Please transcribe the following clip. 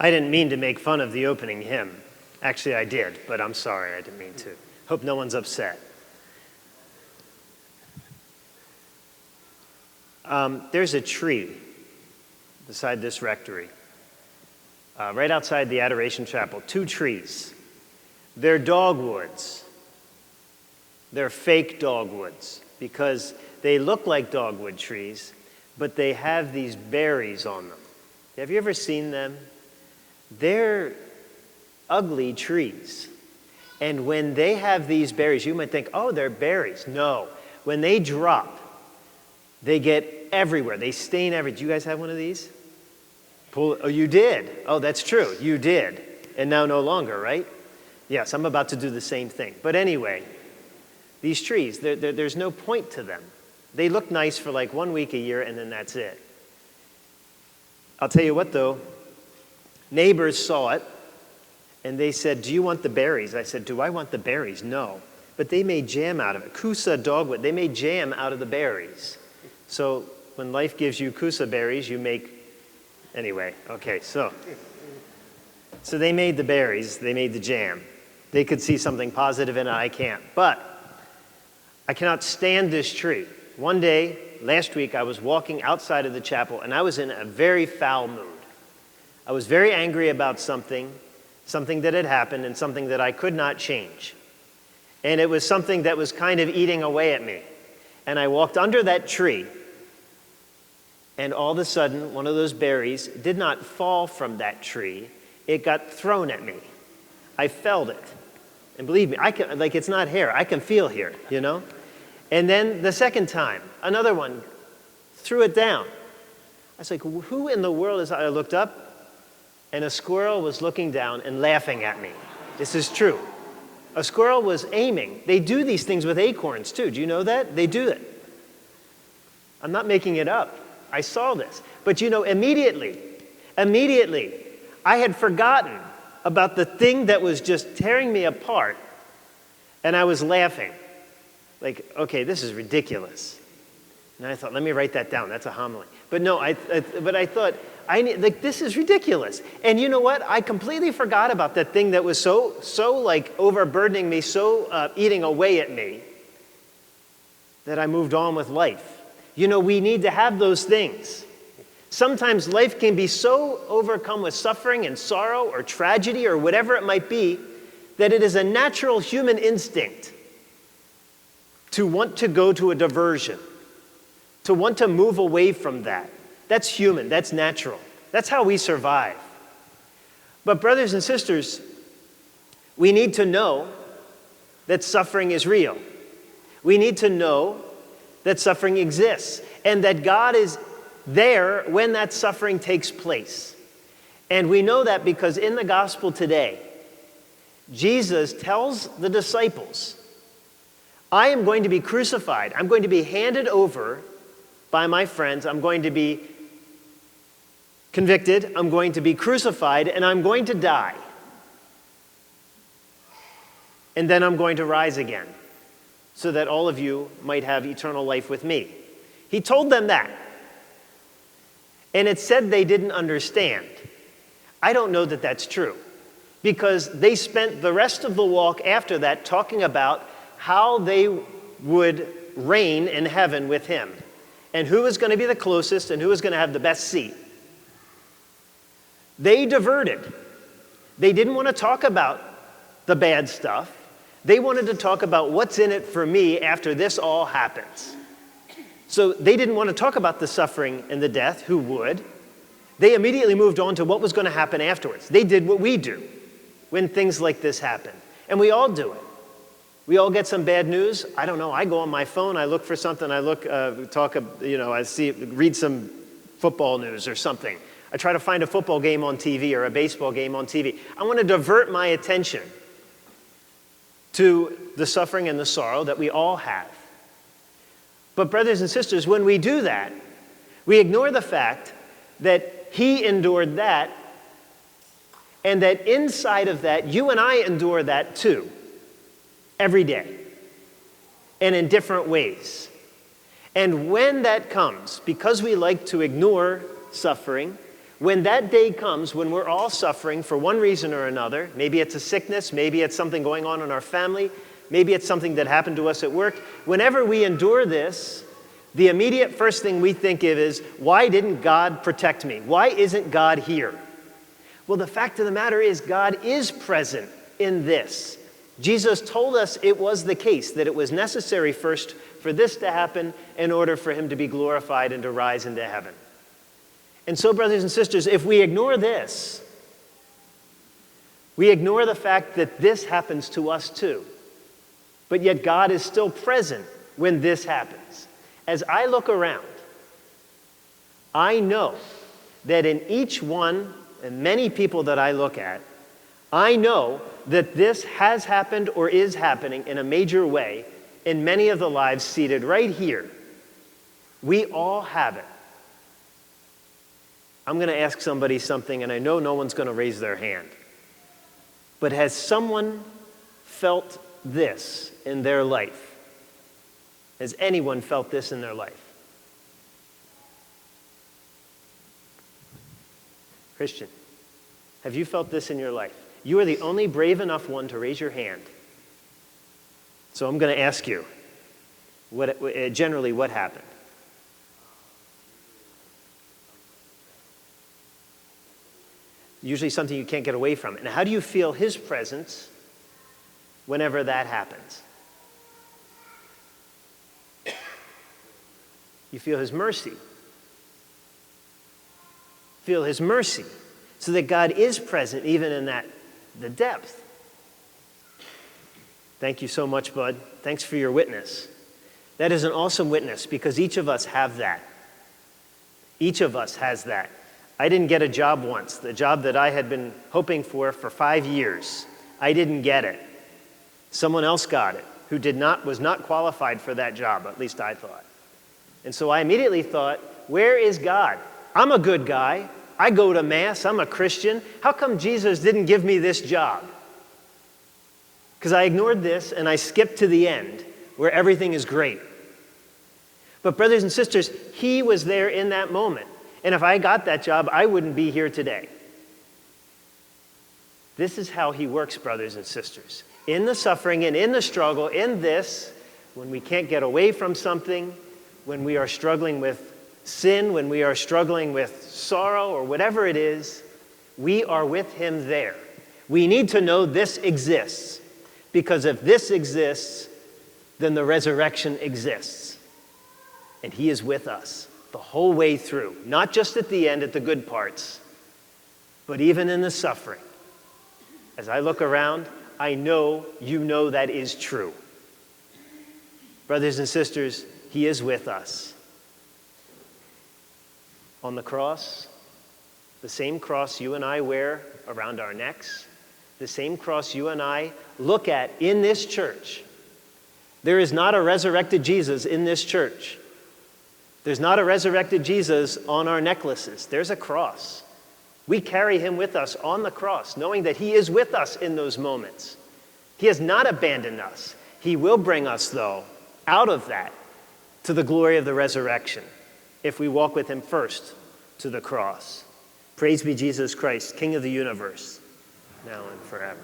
I didn't mean to make fun of the opening hymn. Actually, I did, but I'm sorry, I didn't mean to. Hope no one's upset. There's a tree beside this rectory, right outside the Adoration Chapel. 2 trees. They're dogwoods. They're fake dogwoods because they look like dogwood trees, but they have these berries on them. Have you ever seen them? They're ugly trees. And when they have these berries, you might think, oh, they're berries. No. When they drop, they get everywhere. They stain everywhere. Do you guys have one of these? Oh, you did. Oh, that's true. You did. And now no longer, right? Yes, I'm about to do the same thing. But anyway, these trees, there's no point to them. They look nice for like 1 week a year, and then that's it. I'll tell you what, though. Neighbors saw it, and they said, do you want the berries? I said, do I want the berries? No. But they made jam out of it. Kusa dogwood. They made jam out of the berries. So when life gives you kusa berries, you make... Anyway, okay, so they made the berries. They made the jam. They could see something positive in it. I can't. But I cannot stand this tree. One day, last week, I was walking outside of the chapel, and I was in a very foul mood. I was very angry about something that had happened, and something that I could not change. And it was something that was kind of eating away at me. And I walked under that tree, and all of a sudden, one of those berries did not fall from that tree. It got thrown at me. I felt it. And believe me, it's not hair. I can feel here, you know? And then the second time, another one threw it down. I was like, who in the world is that? I looked up, and a squirrel was looking down and laughing at me. This is true. A squirrel was aiming. They do these things with acorns, too. Do you know that? They do it. I'm not making it up. I saw this. But you know, immediately, I had forgotten about the thing that was just tearing me apart, and I was laughing. Like, okay, this is ridiculous. And I thought, let me write that down. That's a homily. But no, I thought, this is ridiculous. And you know what? I completely forgot about that thing that was so overburdening me, so eating away at me, that I moved on with life. You know, we need to have those things. Sometimes life can be so overcome with suffering and sorrow or tragedy or whatever it might be that it is a natural human instinct to want to go to a diversion, to want to move away from that. That's human. That's natural. That's how we survive. But brothers and sisters, we need to know that suffering is real. We need to know that suffering exists and that God is there when that suffering takes place. And we know that because in the gospel today, Jesus tells the disciples, I am going to be crucified. I'm going to be handed over by my friends. I'm going to be convicted. I'm going to be crucified, and I'm going to die. And then I'm going to rise again so that all of you might have eternal life with me. He told them that. And it said they didn't understand. I don't know that that's true, because they spent the rest of the walk after that talking about how they would reign in heaven with him and who was going to be the closest and who was going to have the best seat. They diverted. They didn't want to talk about the bad stuff. They wanted to talk about what's in it for me after this all happens. So they didn't want to talk about the suffering and the death. Who would? They immediately moved on to what was going to happen afterwards. They did what we do when things like this happen. And we all do it. We all get some bad news. I don't know. I go on my phone. I look for something. I look, read some football news or something. I try to find a football game on TV or a baseball game on TV. I want to divert my attention to the suffering and the sorrow that we all have. But brothers and sisters, when we do that, we ignore the fact that he endured that, and that inside of that, you and I endure that too, every day, and in different ways. And when that comes, because we like to ignore suffering, When that day comes, when we're all suffering for one reason or another, maybe it's a sickness, maybe it's something going on in our family, maybe it's something that happened to us at work. Whenever we endure this, the immediate first thing we think of is, why didn't God protect me? Why isn't God here? Well, the fact of the matter is God is present in this. Jesus told us it was the case, that it was necessary first for this to happen in order for him to be glorified and to rise into heaven. And so, brothers and sisters, if we ignore this, we ignore the fact that this happens to us too. But yet God is still present when this happens. As I look around, I know that in each one and many people that I look at, I know that this has happened or is happening in a major way in many of the lives seated right here. We all have it. I'm going to ask somebody something, and I know no one's going to raise their hand. But has someone felt this in their life? Has anyone felt this in their life? Christian, have you felt this in your life? You are the only brave enough one to raise your hand. So I'm going to ask you, generally what happened? Usually something you can't get away from. And how do you feel his presence whenever that happens? You feel his mercy. Feel his mercy. So that God is present even in the depth. Thank you so much, Bud. Thanks for your witness. That is an awesome witness because each of us have that. Each of us has that. I didn't get a job once, the job that I had been hoping for 5 years. I didn't get it. Someone else got it who was not qualified for that job, at least I thought. And so I immediately thought, where is God? I'm a good guy. I go to Mass. I'm a Christian. How come Jesus didn't give me this job? Because I ignored this and I skipped to the end where everything is great. But brothers and sisters, he was there in that moment. And if I got that job, I wouldn't be here today. This is how he works, brothers and sisters. In the suffering and in the struggle, in this, when we can't get away from something, when we are struggling with sin, when we are struggling with sorrow or whatever it is, we are with him there. We need to know this exists. Because if this exists, then the resurrection exists. And he is with us the whole way through, not just at the end, at the good parts, but even in the suffering. As I look around, I know you know that is true. Brothers and sisters, he is with us. On the cross, the same cross you and I wear around our necks, the same cross you and I look at in this church. There is not a resurrected Jesus in this church. There's not a resurrected Jesus on our necklaces. There's a cross. We carry him with us on the cross, knowing that he is with us in those moments. He has not abandoned us. He will bring us, though, out of that to the glory of the resurrection if we walk with him first to the cross. Praise be Jesus Christ, King of the universe, now and forever.